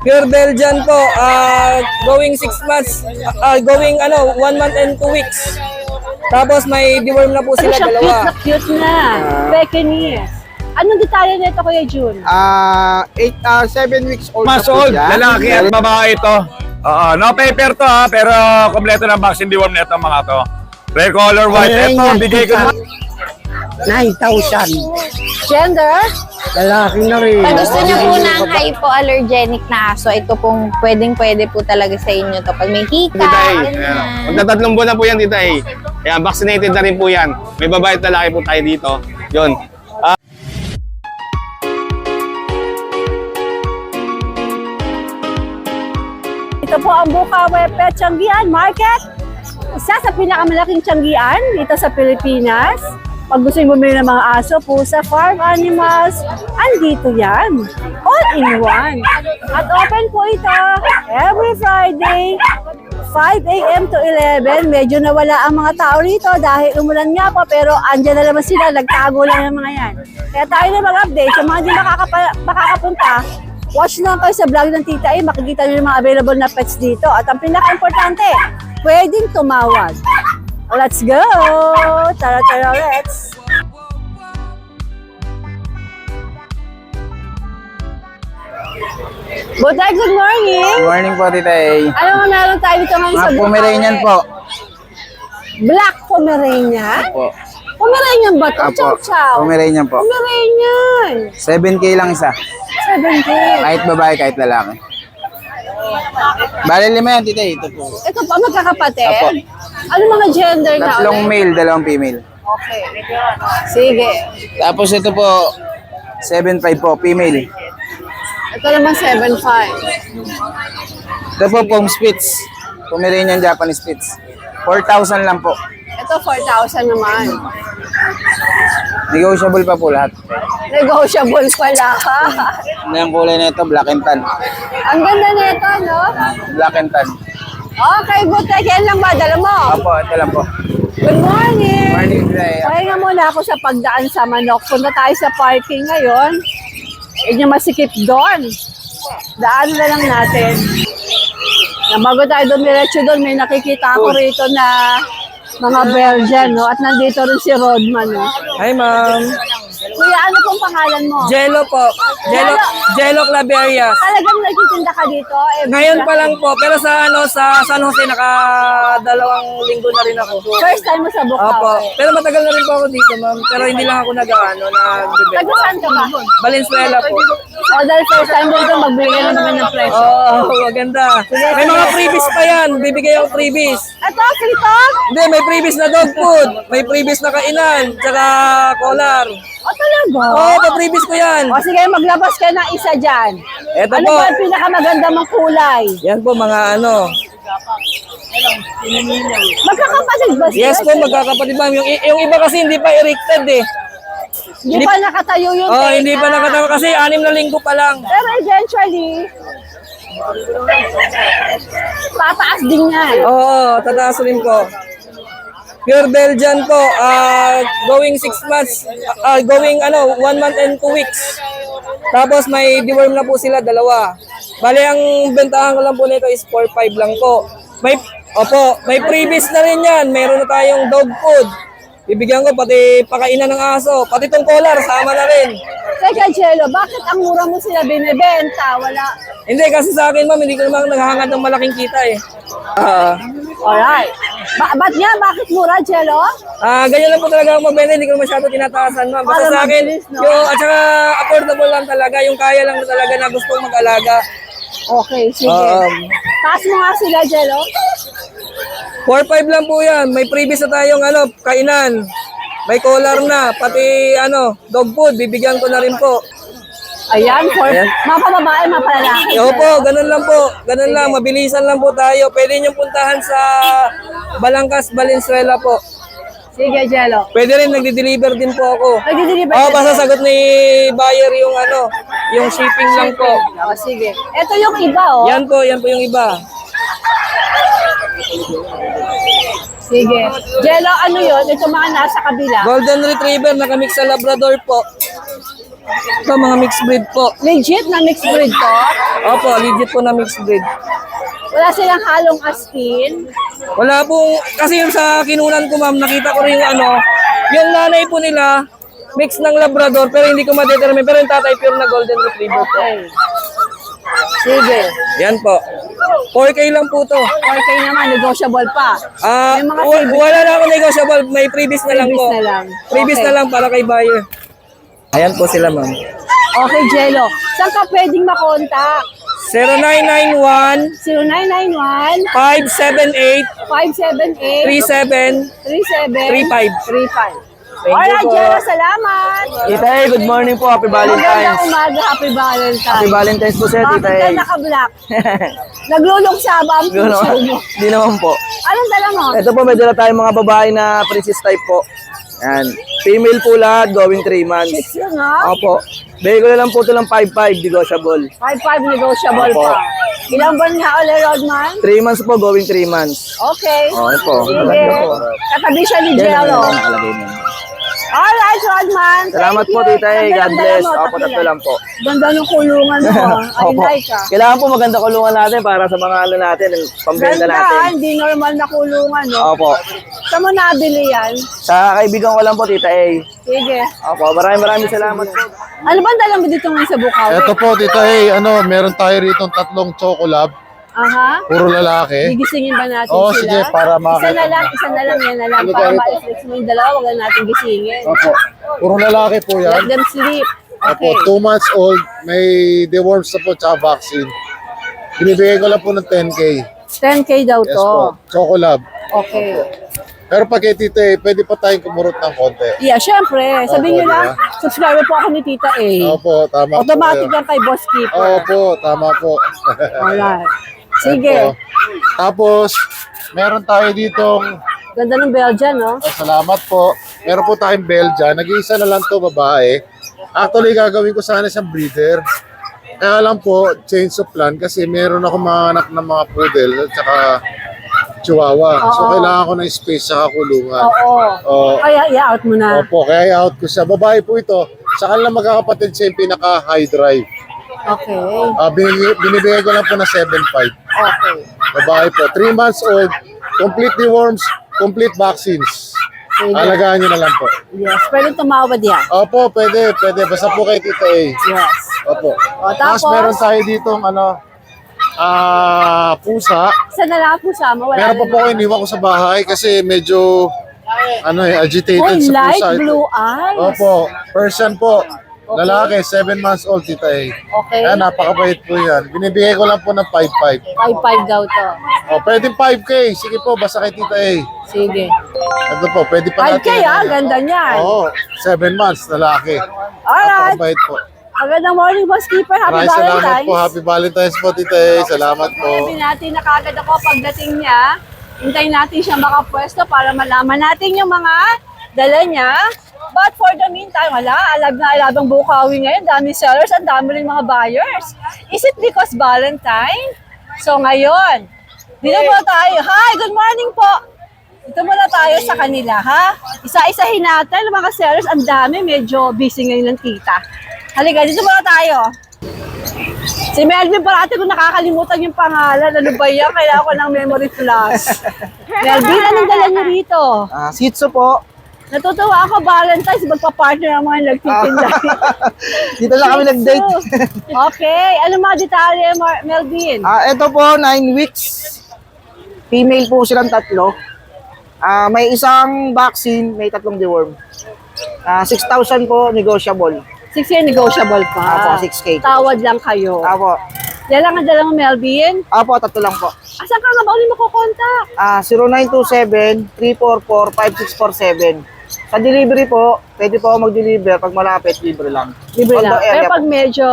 Pure Belgian po, going 6 months, going 1 month and 2 weeks. Tapos may deworm na po sila, dalawa. Cute na. Pekinese. Anong detalye nito, Kuya Jun? 7 weeks old Mas na po old, siya. lalaki at babae ito. No paper to ha, pero kompleto ng vaccine deworm nito mga to. Rare color white. Ito, bigay ko na. 9,000. Gender? Lalaki na rin. Pag gusto niyo po ng hypoallergenic na aso, ito pong pwede po talaga sa inyo to. Pag may hika, ganyan. Magtatatlong buwan na po yan, Tita A. Kaya vaccinated na rin po yan. May babae at lalaki po tayo dito. Yun. Ito po ang Bukawi Pet Tianggian Market. Isa sa pinakamalaking tianggian dito sa Pilipinas. Pag gusto nyo bumili ng mga aso, pusa, farm animals, andito yan. All in one. At open po ito every Friday, 5 a.m. to 11. Medyo nawala ang mga tao rito dahil umulan nga po, pero andyan na naman sila, nagtago lang ng mga yan. Kaya tayo na mag-update. Sa mga hindi makakapunta, watch lang kayo sa vlog ng Tita A, makikita nyo yung mga available na pets dito. At ang pinaka-importante, pwedeng tumawag. Let's go! Tara, let's! Butay, good morning! Good morning po, Tita A. Ano nga meron tayo dito ngayon sa Mga Pomeranian po. Black Pomeranian? Po. Pomeranian ba ito? Apo. Chow chow? Pomeranian po. Pomeranian! 7K lang isa. 7K. Kahit babae, kahit lalaki. Bale 5 yan, Tita A. Ito po. Ito pa, magkakapatid? Apo. Ano mga gender na Tatlong ulit? male, 2 female. Okay. Sige. Tapos ito po, 7.5 po, female. Ito naman 7.5. Ito po, Pom Spitz. Pomeranian Japanese Spitz. 4,000 lang po. Ito 4,000 naman. Negotiable pa po lahat. Negotiable pala. Ano yung kulay na ito? Black and tan. Ang ganda nito, no? Black and tan. Okay, Butek. Yan lang ba? Dala mo? Opo, ito lang po. Good morning! Morning, Tita A. Pahinga muna ako sa pagdaan sa manok. Punta tayo sa parking ngayon. Medyo masikip doon. Daan na lang natin. Na bago tayo dumiretso doon, may nakikita ako rito na mga Belgian, no? At nandito rin si Rodman, no? Hi, ma'am. Kuya, ano pong pangalan mo? Jello po. Jello Claverias. Talagang nagtitinda ka dito? Ngayon pa lang po, pero sa San Jose naka-2 linggo na rin ako. First time mo sa Opo. Bukawi. Pero matagal na rin po ako dito, ma'am. Pero hindi lang ako nagbibenta. Taga saan ka ba? Valenzuela po. O dahil first time mo dito, magbigay na naman ng presyo. Oo, maganda. May mga freebies pa yan. Bibigay ako freebies. Ito, Kriton? Hindi, may freebies na dog food. May freebies na kainan. Tsaka collar. O talaga? Oo, pa-freebies ko yan. O sige, maglabas ka ng isa dyan. Eto Ano po. ba ang pinakamaganda mong kulay? Yan po mga ano. Magkakapatid ba sila? Yes po, magkakapatid ma'am. Yung iba kasi hindi pa erected eh. Hindi pa nakatayo yung Oh, teka. hindi pa nakatawa kasi 6 na linggo pa lang. Pero eventually, tataas din yan. Oo, tataas rin po. Pure Belgian po, going 6 months, going 1 month and 2 weeks. Tapos may deworm na po sila, dalawa. Bali, ang bentahan ko lang po nito is 4-5 lang po. May freebies na rin yan. Meron na tayong dog food. Bibigyan ko pati pakainan ng aso. Pati tong collar, sama na rin. Teka, Jello, bakit ang mura mo sila binibenta? Wala. Hindi, kasi sa akin ma'am, hindi ko naman naghahangad ng malaking kita eh. Alright. Ba't nga? Bakit mura, Jello? Ganyan lang po talaga ako magbenta, hindi ko masyado tinataasan ma'am. Basta Para sa akin, mabilis, no? at saka affordable lang talaga, yung kaya lang talaga na gustong mag-alaga. Okay, sige. Taas mo nga sila, Jello. 4-5 lang po yan. May freebies na tayong kainan. May collar na, pati dog food, bibigyan ko na rin po. Ayan, mga babae, mga palalaki. Opo, ganun lang po. Ganun lang, mabilisan lang po tayo. Pwede niyong puntahan sa Balangkas, Valenzuela po. Sige, Jello. Pwede rin, nagdi-deliver din po ako. Nagdi-deliver Oo, ka basta din? sagot ni buyer yung shipping lang po. O, sige. Ito yung iba, oh. Yan po yung iba. Sige. Jello, ano yun? Ito mga nasa kabila. Golden Retriever, nakamix sa Labrador po. Ito, mga mixed breed po. Legit na mixed breed to? Opo, legit po na mixed breed. Wala silang halong aspin? Wala pong, kasi yung sa kinunan ko ma'am, nakita ko rin yung yung nanay po nila, mix ng Labrador, pero hindi ko ma-determine. Pero yung tatay, pure na Golden Retriever po. Okay. Sige. Yan po. 4K lang po to. 4K naman, negotiable pa. May mga Wala na ako negotiable, may previous na lang Previous po. na lang. Previous Okay. na lang para kay buyer. Ayan po sila ma'am. Okay, Jello. Saan ka pwedeng makontak? 0991 0991 578 578 3735. 3735. Thank you Alright, po. Jello, salamat. Tita A, good morning po. Happy Magandang Valentine's. umaga, happy Valentine's. Happy Valentine's po sir, Bakit Tita ka A. naka-black? Nagluluksa ba ang Yun, puso mo? Hindi naman po. Anong dala mo? Ito po, may dala tayong mga babae na princess type po. Yan. Female po lahat, going 3 months. Shits yun, ha? Opo. Bigay ko na lang po ito ng 5-5, negotiable. 5-5 negotiable Opo. pa. Ilang buwan nga ulit, Rodman? 3 months po, going 3 months. Okay. Okay po. Sige. Maganda po. Katabi siya ni Yan, Jello. nakalagay niya. Alright, Rodman. Salamat Thank po, you. Tita A. Ganda God ng bless. dala mo, Opo, tatlo lang po. Ganda ng kulungan mo. I Opo. like, ah. Kailangan po maganda kulungan natin para sa mga ano natin, pambenta Ganda, natin. hindi normal na kulungan, no? Opo. Saan mo nabili yan? Sa kaibigan ko lang po, Tita A. Sige. Opo, maraming salamat po. Ano ba dala mo dito ngayon sa Bukawi? Ito po, Tita A, meron tayo rito 3 chocolab, Aha. puro lalaki. Gigisingin ba natin Oo, sila? sige, para makita Isa na lang, yan na lang. Ano Para tayo? ma-flex mo yung dalawa, wag na natin gisingin. Opo, puro lalaki po Let yan. them sleep. Opo, Okay. 2 months old, may deworms na po tsaka vaccine. Binibigay ko lang po ng 10K. 10K daw Yes to. po, chocolab. Okay. Pero pag kay Tita A, pwede pa tayong kumurot ng konti. Yeah, syempre. Sabihin nyo Opo, lang, subscriber po ako ni Tita A. Opo, tama Automatic po. yan kay Boss Keeper. Opo, tama po. Alright. Sige. Opo. Tapos, meron tayo ditong Ganda ng Belgian, no? salamat po. Meron po tayong Belgian. Nag-iisa na lang to babae. Actually, gagawin ko sana siyang breeder. Kaya lang po, change of plan kasi meron ako mga anak ng mga poodle at saka chihuahua. So, Oo. kailangan ko ng space sa kulungan. Oo. Oo. Kaya i-out mo na. Opo, kaya i-out ko siya. Babae po ito. Sa kanila magkakapatid siya yung pinaka-high drive. Okay. Binibigay ko lang po na 7.5. Okay. Babae po. 3 months old. Complete deworms. Complete vaccines. Sige. Alagaan nyo na lang po. Yes. Pwede tumawad yan. Opo, pwede. Basta po kay Tita A. Yes. Opo. O, Tapos tapos, meron tayo ditong pusa. isa na lang po sama. Wala Meron pa na po ko iniwan ko sa bahay kasi medyo agitated Oh, sa light pusa. blue eyes. Opo, Persian po. Lalaki, 7 months old, Tita A. Okay. Kaya napakabait po yan. Binibigay ko lang po ng 5.5. 5-5 daw to. O, pwedeng 5K. Sige po, basta kay Tita A. Sige. Ito po, pwede pa 5K ganda niyan. Oo, 7 months, lalaki. Alright. Napakabait po. Magandang morning, Boss Keeper. Happy Maraming salamat Valentine's. po. Happy Valentine's po, Tita A. Salamat po. Sabi natin na kagad ako pagdating niya. Hintayin natin siya makapwesto para malaman natin yung mga dala niya. But for the meantime, wala. Alabang Bukawi ngayon. Dami sellers, ang dami rin mga buyers. Is it because Valentine? So ngayon, dito po tayo. Hi, good morning po. Dito muna tayo sa kanila, ha? Isa-isahin natin. Mga sellers, ang dami. Medyo busy ngayon ng tita. Halika, dito muna tayo. Si Melvin, parati ko nakakalimutan yung pangalan. Ano ba yan? Kailangan ko ng memory flash. Melvin, anong dala niyo rito? Shih Tzu po. Natutuwa ako, Valentine's, magpa-partner ang mga nagtitinda. Dito lang kami nag-date. Okay, ano mga detalye, Melvin? Ito po, 9 weeks. Female po silang 3. May isang vaccine, may 3 deworm. 6,000 po, negotiable. 6 year negotiable pa. Apo, 6K. Tawad lang kayo. Apo. Yan lang ang dala mo, Melvin. Apo, 3 lang po. Asan ka nga ba ulit makukontak? 0927-344-5647. Sa delivery po, pwede po ako mag-deliver. Pag malapit, libre lang. Libre lang. Tondo area Pero pag po. medyo...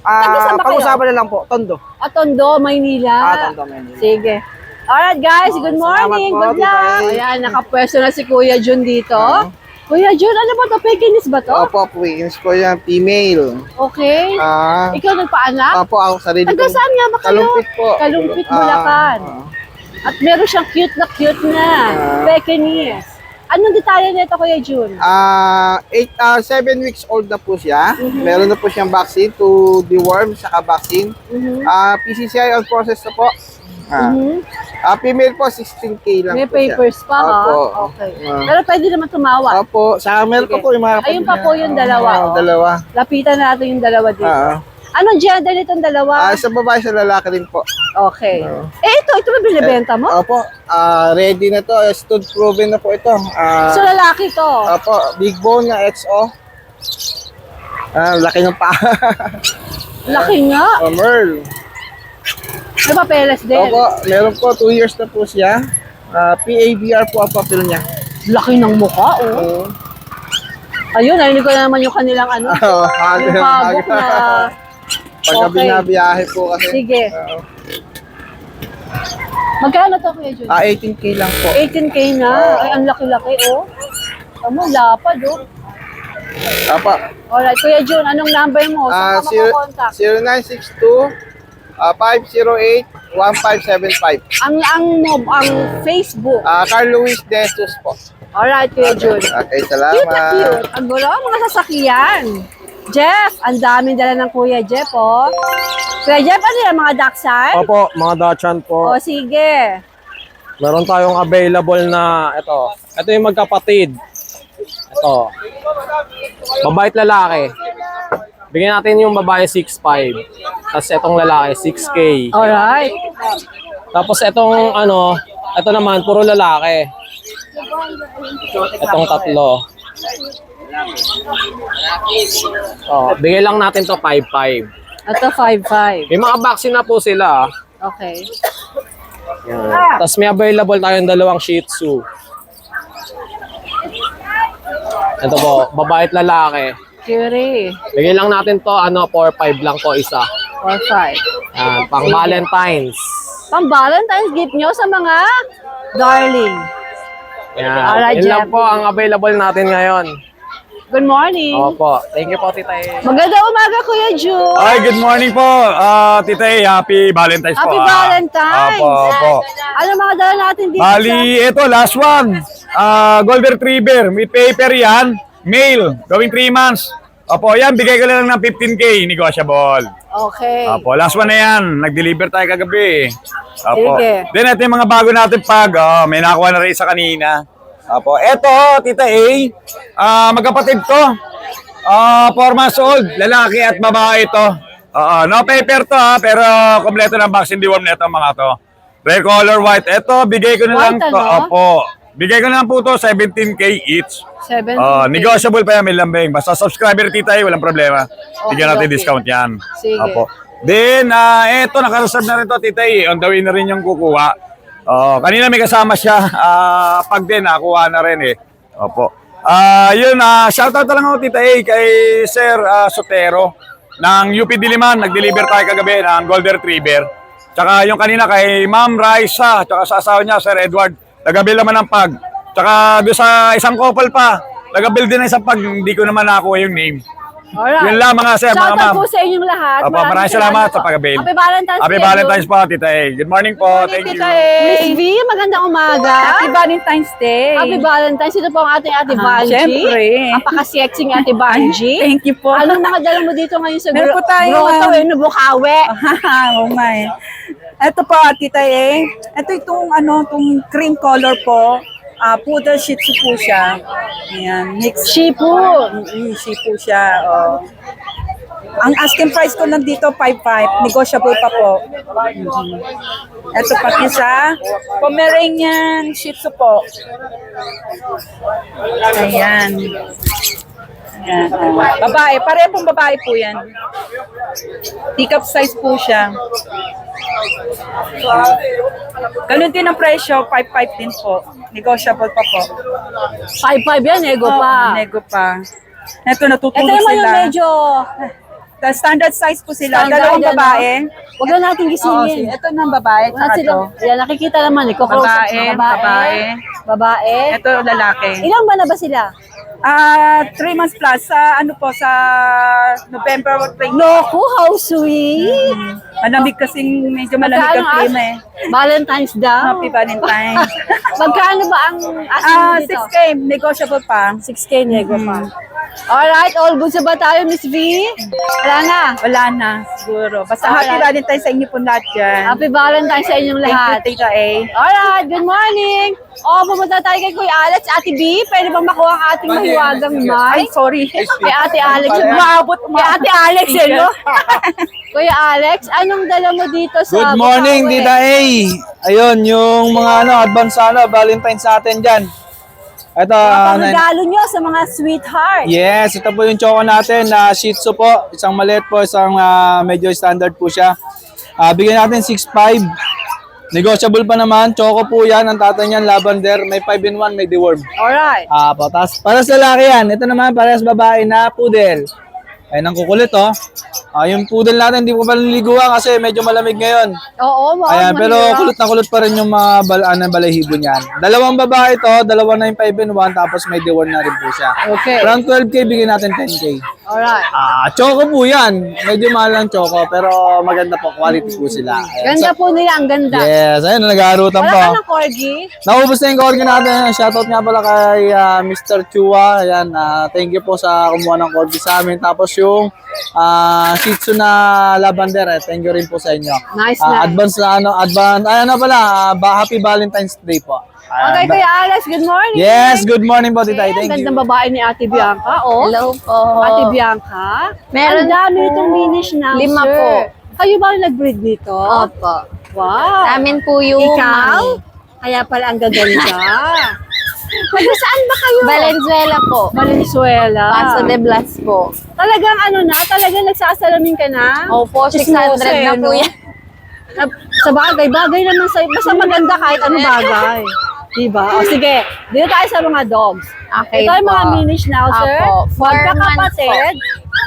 taga saan ba kayo? Pag-usapan na lang po, Tondo. Tondo, Maynila. Tondo, Manila. Sige. Alright guys, good morning. salamat po, Good luck. Tita A. Ayan, nakapwesto na si Kuya Jun dito. Kuya Jun, ano ba to? Pekinis ba to? Opo, Queens po yan, female. Okay. Ikaw nagpaanak? Opo, ako sarili Taga ko. saan nga ba kayo? Kalumpit po. Kalumpit, Bulacan. At meron siyang cute na Pekinis. Anong detalye nito, Kuya Jun? 7 weeks old na po siya. Meron na po siyang vaccine to deworm, saka vaccine. PCCI on process na po. Female po, 16K lang May po siya. papers pa, ha? Opo. Okay. Pero pwede naman tumawag. Opo, sa meron Sige. pa po yung mga Ayun pa po yung dalawa, oh. Dalawa. Lapitan natin yung dalawa dito. Anong gender nitong dalawa? Sa babae, sa lalaki din po. Okay. Ito ba binibenta mo? Opo, ready na to. Stood proven na po ito. So, lalaki to. Opo, big bone na XO. Laki ng paa. Laki nga. Merl. May papeles din. Opo, meron po 2 years na po siya. PABR po ang papel niya. Laki ng mukha, oh. Ayun, narinig ko na naman yung kanilang ano. Yung habok na... Pagka binabiyahe po kasi. Sige. Magkano to, Kuya Jun? 18K lang po. 18K na. Ay, ang laki-laki, oh. Tama, lapad, oh. Opo. Alright, Kuya Jun, anong number mo? Saan ka makakontak? 0962-508-1575. Ang Facebook. Carl Luis De Jesus po. Alright, Kuya Jun. Okay, Cute salamat. na cute. Ang gulo, mga sasakyan. Jeff, ang daming dala ng Kuya Jeff, oh. Kuya Jeff, ano yan, mga Dachshund? Opo, mga Dachshund po. O, sige. Meron tayong available na ito. Ito yung magkapatid. Ito. Babae at lalaki. Bigyan natin yung babae 6'5". Tapos itong lalaki 6K. Alright. Tapos itong ano, ito naman puro lalaki. Itong tatlo. Oh, bigay lang natin to 5'5". Ito, 5'5". May mga vaccine na po sila. Okay. Yan. Tapos may available tayong dalawang Shih Tzu. Ito po, babae at lalaki. Curie. Bigay lang natin to, 4-5 lang po isa. 4'5". Yan, pang Valentine's. Pang Valentine's gift nyo sa mga darling. Yan. Alright, Yun lang Jeff. po ang available natin ngayon. Good morning. Opo. Thank you po, Tita E. Magandang umaga, Kuya Jun. Ay, good morning po, Tita E. Happy Valentine's po. Happy Valentine's. Opo. Ano mga dala natin dito? Bali, ito, last one. Golden Retriever. With paper yan. Male. Going 3 months. Opo, yan. Bigay ko lang ng 15K. Negotiable. Okay. Opo, last one na yan. Nag-deliver tayo kagabi. Opo. Sige. Then, ito yung mga bago natin pag. May nakuha na rin isa kanina. Opo. Ito, Tita A. Magkapatid to. 4 months old. Lalaki at babae to. No paper to ha. Pero kompleto ng vaccine deworm na ito mga to. Rare color white. Ito, bigay ko na lang White, to. ano? Opo. Bigay ko na lang po to, 17K each. 7. Negotiable pa yan, may lambing. Basta subscriber Tita A, walang problema. Bigyan natin okay. discount yan. Sige. Opo. Then, eto, nakareserve na rin to, Tita A. On the way na rin yung kukuha. Kanina may kasama siya. Pag din, nakuha na rin eh. Opo. Yun, shoutout na lang ako, Tita A, kay Sir Sotero ng UP Diliman. Nag-deliver tayo kagabi ng Golden Retriever. Tsaka yung kanina kay Ma'am Raisa, tsaka sa asawa niya, Sir Edward. Nagabil naman ng pag. Tsaka doon sa isang couple pa, nagabil din ng isang pag, hindi ko naman nakuha yung name. Alright. Yun lang mga sir, mga Shoutout ma'am. po sa inyong lahat. Opo, maraming salamat sa pag-avail. Happy Valentine's Happy Day, Valentine's po, Tita A. Good morning po. Thank you. Miss V, magandang umaga. Happy Valentine's Day. Happy Valentine's. Ito po ang ating Ate Vanji. Siyempre. Napaka-sexy ng Ate Vanji. Thank you po. Anong mga dala mo dito ngayon sa Meron po tayo, grotto, Nubukawe? Oo nga eh. Ito po, Tita E. Ito itong cream color po. Poodle Shih Tzu po siya. Ayan, mix. Shipu. Shih Tzu siya. Oh. Ang asking price ko nandito, 5'5". Negotiable pa po. Ito pati sa Pomeranian Shih Tzu po. Ayan. Ayan. Babae. Pareho pong babae po yan. Teacup size po siya. Ganun din ang presyo, 5'5" din po. Negotiable pa po. 5'5" yan, ego pa. Nego pa. Ito Ito natutulog naman yung sila. medyo Standard size po sila. Standard, Dalawang ano? babae. Huwag na natin Oo, gisingin. ito ng babae. Wala Tsaka sila. to. Yan, nakikita naman. Close up. Babae. Babae. Ito lalaki. Ilang ba na ba sila? 3 months plus sa sa November 20. Naku, how sweet! Malamig kasing medyo malamig ang klima eh. Valentine's daw. Happy Valentine's. Magkano ba ang asking mo dito? 6K, negotiable pa. 6K nego pa. Alright, all good sa ba tayo, Miss V? Wala na. Wala na, siguro. Basta Happy Alright. Valentine's sa inyo po lahat dyan. Happy Valentine's sa inyong Thank you, lahat. Tita A. Alright, good morning. Pumunta tayo kay Kuya Alex, Ate B. Pwede bang makuha ang ating mahiwagang Ay, mic? sorry. Kay Ate Alex. Umabot, Kay Ate Alex, no? Kuya Alex, anong dala mo dito sa Good morning, Bukawi? Tita A. Ayun, yung mga advance Valentine's natin dyan. Ito, Ang regalo nyo sa mga sweetheart. yes, ito po yung choco natin na Shih Tzu po. Isang maliit po, isang medyo standard po siya. Bigyan natin 6.5. Negotiable pa naman. Choco po yan. Ang tatay niyan, lavender. May 5-in-1, may deworm. Alright. Tapos, para sa lalaki yan. Ito naman, parehas babae na poodle. Ayun ang kukulit, oh. Yung poodle natin, hindi ko pa niliguan kasi medyo malamig ngayon. Oo, Ayan, pero kulot na kulot pa rin yung mga balahibo niyan. Dalawang babae to, dalawa na yung 5-in-1, tapos may deworm na rin po siya. Okay. From 12K, bigyan natin 10K. Alright. Choco po yan. Medyo mahal ang choco, pero maganda po. Quality po sila. Ayan. Ganda po nila, ang ganda. Yes, ayun, nag-aarutan Wala po. ka ng corgi? Naubos na yung corgi natin. Shoutout nga pala kay Mr. Chua. Ayan, thank you po sa kumuha ng corgi sa amin. Tapos yung Shih Tzu na lavender, thank you rin po sa inyo. Nice na. Advance na Happy Valentine's Day po. Okay, Kuya Alex, good morning. Yes, good morning po, Tita. Ang Thank you. gandang babae ni Ate Bianca, oh. Hello po. Ate Bianca. Meron ang dami itong mini schnauzer. 5 po. Kayo ba ang nag-breed nito? Opo. Wow. Amin po yung Ikaw? mami. Kaya pala ang gaganda. Taga saan ba kayo? Valenzuela po. Valenzuela. Paso de Blas po. Talagang talagang nagsasalamin ka na? Opo, 600 Chismosa, na po no? yan. Sa bagay naman sa'yo. Basta maganda kahit anong bagay. Diba? O sige, dito tayo sa mga dogs. Okay Ito yung mga po. mini schnauzer. Apo, 4 Magkakapatid.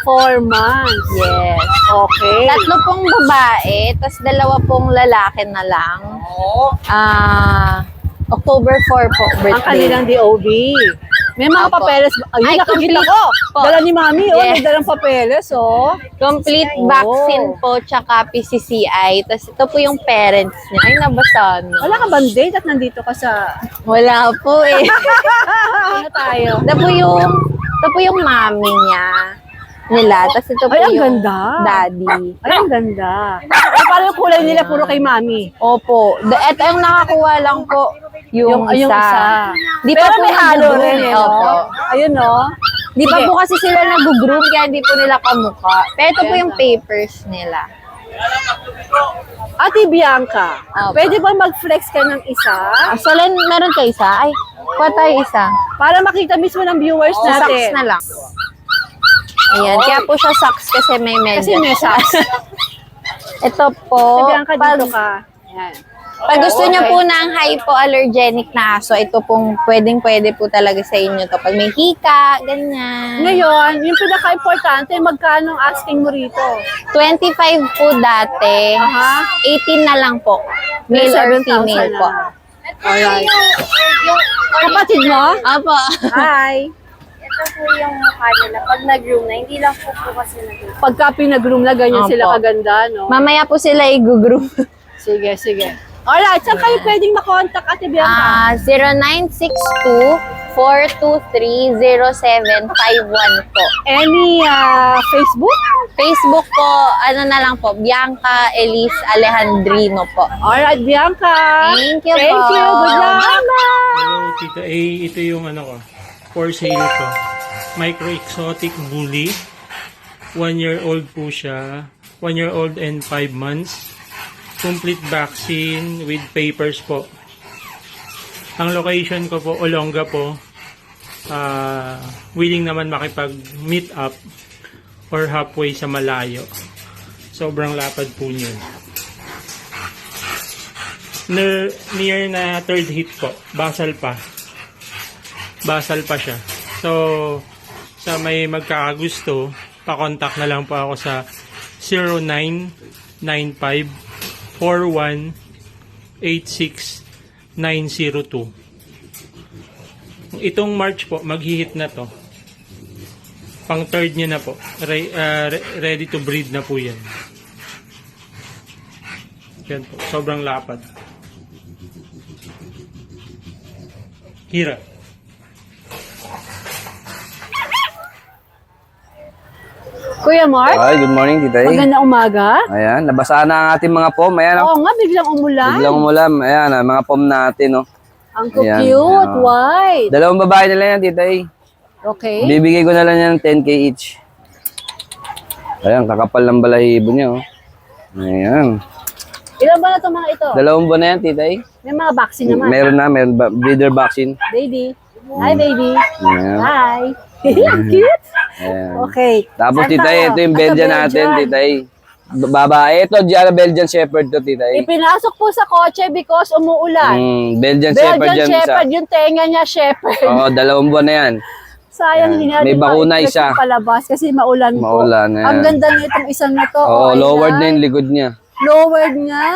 4 months. Yes. Okay. 3 pong babae, tapos 2 pong lalaki na lang. October 4 po, birthday. Ang kanilang DOB. May mga Apo. papeles. Ayun, Ay, nakikita complete ko. po. Dala ni Mami, oh. Yes. May dalang papeles, oh. Complete Oh. vaccine po, tsaka PCCI. Tapos ito po yung parents niya. Ay, nabasa no. Wala ka bang date at nandito ka sa... Wala po eh. Ano tayo? Ito po yung mami niya. Nila. Tapos ito po Ay, ang yung ganda. daddy. Ay, ang ganda. Ay, parang yung kulay nila puro kay Mami. Opo. Ito yung nakakuha lang po. Yung isa. Di Pero pa po may halo nag-groom, rin, eh, Opo. no? Ayun, no? Di pa Sige. po kasi sila nag-groom kaya hindi po nila kamukha. Pero ito po yung papers nila. Ate Bianca, Opo. pwede ba mag-flex ka ng isa? So, meron ka isa? Ay, kuha tayo isa. Para makita mismo ng viewers Sa socks natin. na lang. Ayan. Kaya po siya socks kasi may Kasi medyo. may socks. Ito Ate po. Bianca, dito ka. Yan. Pag gusto niyo po ng hypoallergenic na aso, ito pong pwede po talaga sa inyo to. Pag may hika, ganyan. Ngayon, yung pinaka-importante, magkano ang asking mo rito? 25 po dati. Aha. 18 na lang po. Male or 7,000 female po. na. Alright. Kapatid mo? Opo. Hi. Ito po yung mukha nila. Pag nag-room na, hindi lang po kasi nag-room. Pagka pinag-room na, ganyan Opo. sila kaganda, no? Mamaya po sila i-groom. Sige, sige. Alright, saan kayo pwedeng makontak, Ate Bianca? 0962-423-0751 po. Any Facebook? Facebook po, ano na lang po, Bianca Elise Alejandrino po. Alright, Bianca. Thank you Thank po. you. Good luck. Hello, Tita A. Ito yung for sale ko. Micro Exotic Bully. 1 year old po siya. 1 year old and 5 months. Complete vaccine with papers po. Ang location ko po, Olonga po. Willing naman makipag-meet up or halfway sa malayo. Sobrang lapad po niyo. Near na third hit po. Basal pa siya. So, sa may magkakagusto, pa-contact na lang po ako sa 0995-41-86902. Itong March po, mag-hit na to. Pang third niya na po. Ready to breed na po yan. Yan po, sobrang lapad. Hira. Kuya Mark, Ay, good morning, Tita E. magandang umaga. Ayan, nabasa na ang ating mga pom. Ayan, Oo nga, biglang umulan. biglang umulam. Ayan, mga pom natin, no. Ang Ayan, cute, oo. white. Dalawang babae nila yan, Tita E. Okay. Bibigay ko na lang yan ng 10K each. Ayan, kakapal ng balahibo niya, oh. Ayan. Ilan ba na itong mga ito? Dalawang buwan na yan, Tita E. May mga vaccine naman. Meron breeder vaccine. Baby. Hi, baby. Ayan. Hi. Cute. Ayan. Okay. Tapos, Saan Tita E, tayo? ito yung Ito, Belgian natin, Tita E. Babae. Ito, Belgian Shepherd to, Tita E. Ipinasok po sa kotse because umuulan. Belgian Shepherd Belgian yan, isa. Shepherd, yung tenga niya Shepherd. Oo, 2 buwan na yan. Sayang Ayan. hindi natin May bakuna ma-express isa. yung palabas kasi maulan po. Maulan, ayan. Ang ganda na itong isang na to. Oo, I lowered na like. yung likod niya. Lowered nga.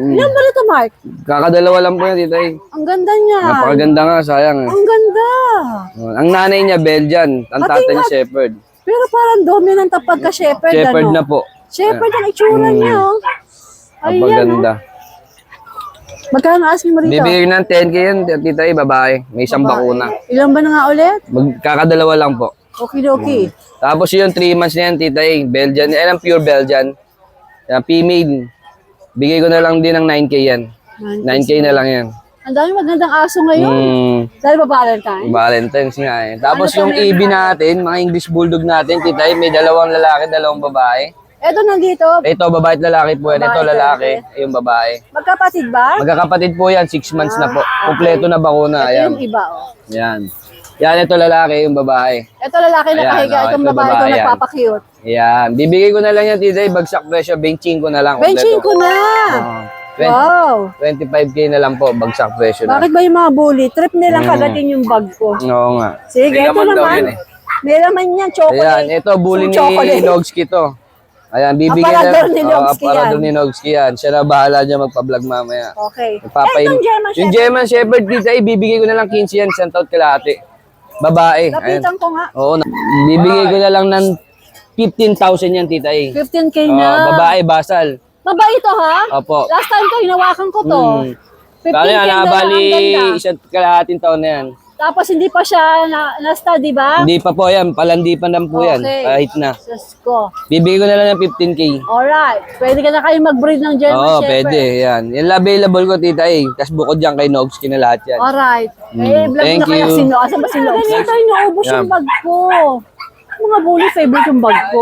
Ilan ba nito, Mark? Kakadalawa lang po yan, Tita E. Ang ganda niya. Napakaganda nga, sayang. Ang ganda. Ang nanay niya, Belgian. Ang Pati tatay niya, nga- Shepherd. Pero parang dominant ang pagka-shepherd. Shepherd ano? na po. Shepherd ang itsura niya. Oh. Ayan, Napaganda. Magkano asking mo rito? Bibigay ng 10K yan, Tita E, babae. May isang bakuna. Ilan ba na nga ulit? Kakadalawa lang po. Okay. Tapos yung 3 months na yan, Tita E, Belgian. Yan ang pure Belgian. Yan, female. Bigay ko na lang din ng 9K yan. 9K na lang yan. Ang dami magandang aso ngayon. Dahil ba Valentine? Valentine's nga eh. Tapos Ano yung pa meron EB natin, mga English Bulldog natin, Tita E, may 2 lalaki, 2 babae. Eto nandito. Ito, babae at lalaki po yan. Ito, Babae, lalaki. Yung babae. Magkapatid ba? Magkakapatid po yan, 6 months na po. Kompleto na bakuna. Ito Ayan. yung iba. Oh. Yan. Yan, ito lalaki, yung babae. Ito lalaki na Ayan, kahiga. oh, Itong ito babae ko babae yan. nagpapakyut. Yan. Bibigay ko na lang yan, Tita E, bagsak presyo, benching ko na lang. Benching ko na. Wow. 25K na lang po, bagsak presyo na. Bakit ba yung mga bully? Trip nilang kagatin yung bag ko. Oo nga. Sige, May ito laman daw naman. yan eh. May laman yan, chocolate. Ayan, ito, bully Some chocolate. ni Nogski to. Ayan, bibigyan Aparador ni Nogski aparador yan. ni Nogski yan. Siya na bahala niya magpa-vlog mamaya. Okay. Magpapain. Itong German Yung Shepherd. German Shepherd, Tita E, bibigay ko na lang 15 yan, isang taon kalahati. Babae. Ayan. Lapitan ko nga. Oo, bibigay ko na lang ng 15,000 yan, Tita E. 15K na. Babae, basal. Babae ito ha? Opo. Last time ko, hinawakan ko to. 15K Kaya yan, na lang, bali ang ganda. isang kalahating taon na yan. Tapos hindi pa siya na-study ba? Hindi pa po yan, palandi pa lang po yan. Okay. Kahit na. Diyos ko. Bibigay ko na lang ng 15K. Alright. Pwede ka na kayo mag-breed ng German Oo, Shepherd. pwede. Yan. Yan available ko, Tita E. Tapos bukod dyan kay Nogski na lahat yan. Alright. Vlog Thank na kaya you. sino. Asan ba si Nogski? Ganito yung naubos Yan. yung bag ko. Mga bully, favorite yung bag ko.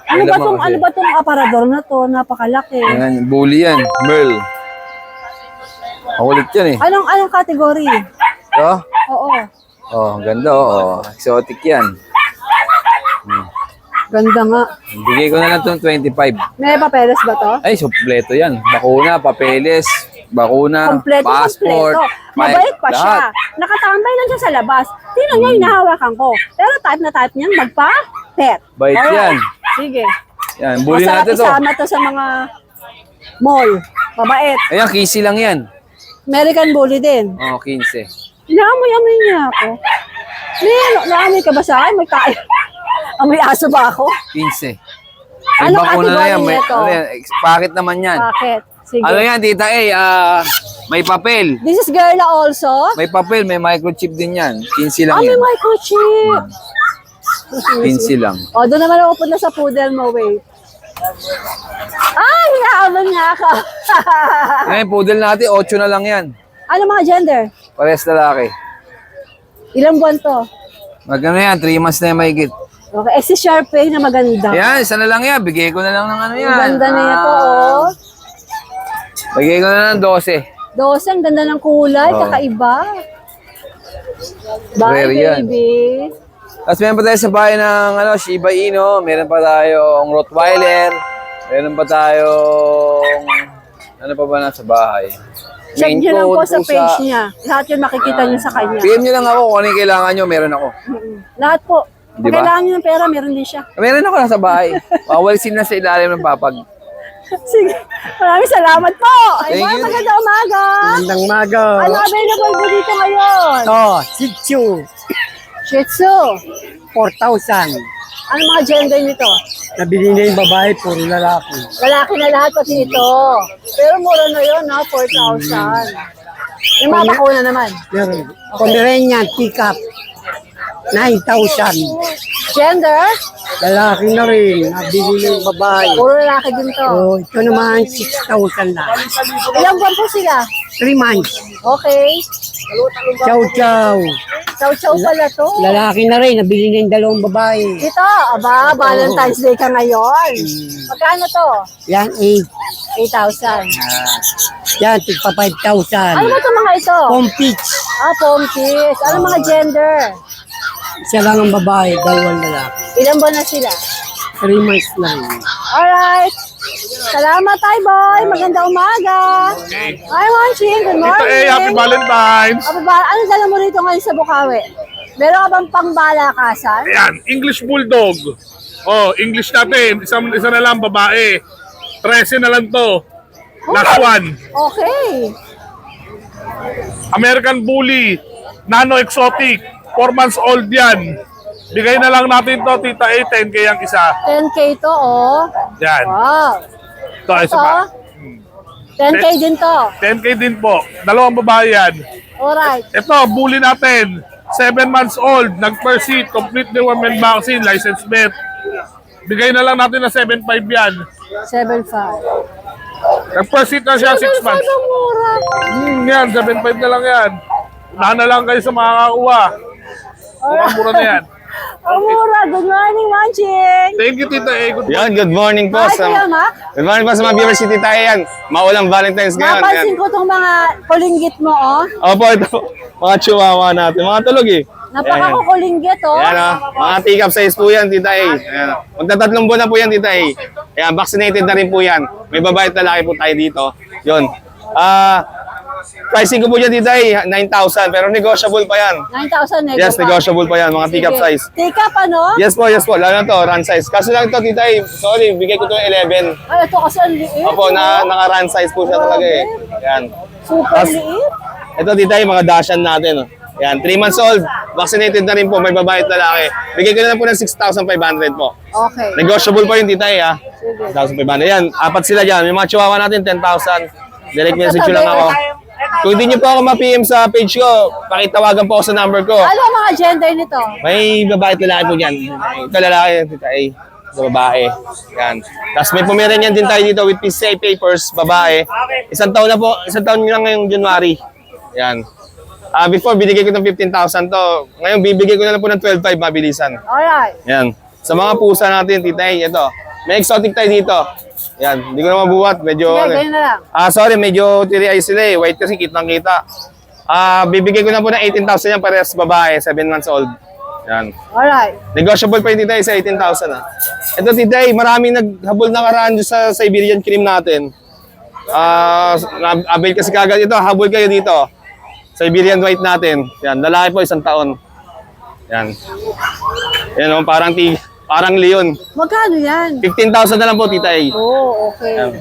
Ano Ilan ba mo tong kasi? ano ba tong aparador na to? Napakalaki. Yan, bully yan. Merl. Makulit yan eh. Anong category? Ito? Oo. Oh, ganda oh. Exotic yan. Ganda nga. Bigay ko na lang itong 25. May papeles ba to? Ay, sumpleto yan. Bakuna, papeles, bakuna, passport. Mabait pa siya. lahat. Nakatambay lang siya sa labas. Tingnan niya, hinahawakan ko. Pero type na type niyan, magpa-pet. Bait Alright. yan. Sige. Yan, bully Masarap natin to. isama to sa mga mall. Mabait. Ayan, 15 lang yan. American bully din. Oh, 15. Inaamoy-amoy niya ako. Naamoy ka ba sa akin? May tayo. Amoy aso ba ako? 15. May Anong bakuna na category yan. May, nito? ano yan, bakit naman yan? Bakit? Sige. Ano yan, Tita E? May papel. This is Gerla also. May papel, may microchip din yan. 15 lang Ah, may yan. microchip. 15 lang. O, doon naman ako punta sa poodle mo. Wait. Ay, hinahabol niya ako. Ngayon, poodle natin, 8 na lang yan. Ano mga gender? Parehas lalaki. Ilang buwan to? Magkano yan, 3 months na yan mahigit. Okay, si Sharpay na maganda. Yan, isa na lang yan. Bigay ko na lang ng ano yan. Ang ganda na ito, oh. Bigay ko na lang ng 12. 12, ang ganda ng kulay, Oo. kakaiba. Bye, Rare yan. baby. Tapos meron pa tayo sa bahay ng Shiba Inu. Meron pa tayong Rottweiler. Meron pa tayong... Ano pa ba nasa bahay? Check Maine nyo lang Coon, po sa pusa. page niya. Lahat yun makikita nyo sa kanya. PM nyo lang ako kung ano yung kailangan nyo. Meron ako. Lahat po. Kung Di ba? kailangan niyo ng pera, meron din siya. Meron ako nasa bahay. Wawalisin na sa ilalim ng papag. Sige. Maraming salamat po. Ay, Thank you. magandang umaga. Magandang maga. Ano available po dito ngayon? Shih Tzu, Shih Tzu. 4,000. Ano mga gender nito? Nabili na yung babae, puro lalaki. Lalaki na lahat pati ito. Pero mura na yun, no? 4,000. Yung mga bakuna naman. Meron. Pomeranian, teacup, 9,000. Gender? Lalaki na rin, nabili na yung babae. Puro lalaki din to. Oh, ito naman, 6,000 na. Ilang buwan po sila? 3 months. Okay. Chow chow. Chow-chow pala to. Lalaki na rin, nabili na yung dalawang babae. Ito, aba, Valentine's Day ka ngayon. Magkano to? Yan, 8,000. Yan, tigpa 5,000. Ano ba ito mga ito? Pompich. Pompis. Ano mga gender? Isa lang ang babae, dalawang lalaki. Ilang buwan na sila? 3 months na rin. Alright. Salamat, Tay Boy. Magandang umaga. Hi, Wanching. Good morning. Happy Valentine's! Ano dala mo rito ngayon sa Bukawi? Meron ka bang pangbalakasan? Ayan, English Bulldog. Oh, English natin. Isa na lang, babae. 13 na lang to. Last one. Okay. American Bully. Nano Exotic. 4 months old yan. Bigay na lang natin to, Tita A, 10K ang isa. 10K to, oh. Yan. Wow. Ito, isa pa. 10K din to. 10K din po. Dalawang babae yan. Alright. Ito, bully natin. 7 months old. Nag-first seat. Complete women vaccine. License bet. Bigay na lang natin na 7.5 yan. 7.5. Nag-first seat na siya 6 months. Ang mura. Yan, 7.5 na lang yan. Unahan na lang kayo sa makakakuha. Mura na yan. Ang mura. Good morning, Wanching. Thank you, Tita A. Good Yan, good morning po Hi, sa Kuya Mac. Good morning po sa mga viewers City tayo yan. Maulang Valentine's ngayon. Yan. Napansin ko itong mga kulinggit mo, oh. Opo, ito. Mga chihuahua natin. Mga tulog eh. Napakakukulinggit, oh. Yan o. Mga teacup size po yan, Tita A. Yan. Magtatatlong buwan na po yan, Tita A. Kaya vaccinated na rin po yan. May babae at lalaki po tayo dito. Yun. Pricing ko po dyan, Tita A, 9,000. Pero negotiable pa yan. 9,000 nego Yes, pa. negotiable pa yan. Mga teacup Sige. size. Teacup, ano? Yes po, yes po. Lalo na to, run size. Kaso lang ito, Tita A. Sorry, bigay ko to 11. Ay, ito kasi ang liit. Opo, oh. naka-run size po siya talaga eh. Yan. Super Tas- liit. Ito dito yung mga dashan natin. Oh. Yan, 3 months old. Vaccinated na rin po. May babae at lalaki. Bigay ko na lang po ng 6,500 po. Okay. Negotiable po yung tita ha. 6,500. Yan, apat sila dyan. May mga chihuahua natin, 10,000. Direct message nyo lang ako. Kung hindi nyo po ako ma-PM sa page ko, pakitawagan po ako sa number ko. Ano ang mga gender nito? May babae at lalaki po dyan. Ito lalaki, tita A. Ito babae. Yan. Tapos may Pomeranian din tayo dito with PCI papers, babae. Isang taon lang ngayong January. Yan. Before, binigay ko ng 15,000 to. Ngayon, bibigay ko na lang po ng 12,500 mabilisan. Alright. Yan. Sa mga pusa natin, tita A, ito. May exotic tayo dito. Yan. Hindi ko na mabuhat. Medyo, Sige, ganyan na lang. sorry, medyo tiri-eye sila eh. White kasi, kitang-kita. Bibigay ko na po ng 18,000 yan, parehas babae, 7 months old. Yan. Alright. Negotiable pa yung tita sa 18,000 ah. Ito tita, maraming naghabol na karaan dyan sa Siberian cream natin. Avail kasi kagad ito, habol kayo dito. Siberian white natin. Yan, lalaki po 1 taon. Yan. Yan oh, parang leon. Magkano yan? 15,000 na lang po tita. Oh, okay. Yan.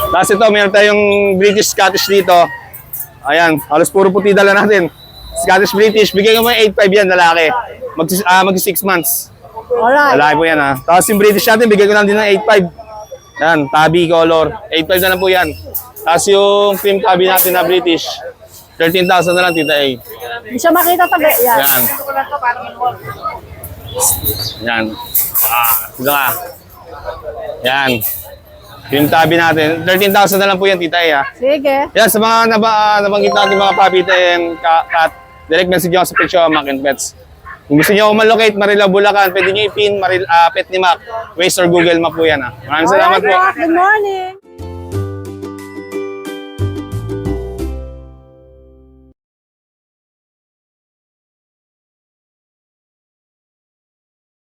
Tapos ito, meron tayong British Scottish dito. Ayan, halos puro puti dala natin. Scottish British, bigay ko mo 8,500 yan, lalaki. Mag 6 months. Alright. Lalaki po yan ha. Tapos yung British natin, bigay ko lang din ng 8,500. Yan, tabi color. 8,500 na lang po yan. Tapos yung cream tabi natin na British, 13,000 na lang, tita A. Hindi siya makita tabi. Yan. Yan. Yan. Ito ka. Yan. Cream tabi natin, 13,000 na lang po yan, tita A ha. Sige. Yan, sa mga nabanggit natin mga puppy and cat, direct message nyo sa picture of Mac and Pets. Kung gusto nyo malocate, Marilao, Bulacan, pwede nyo i-pin Pet ni Mac, Waze or Google Map po yan ha. Maraming salamat Alright, po. Mac. Good morning.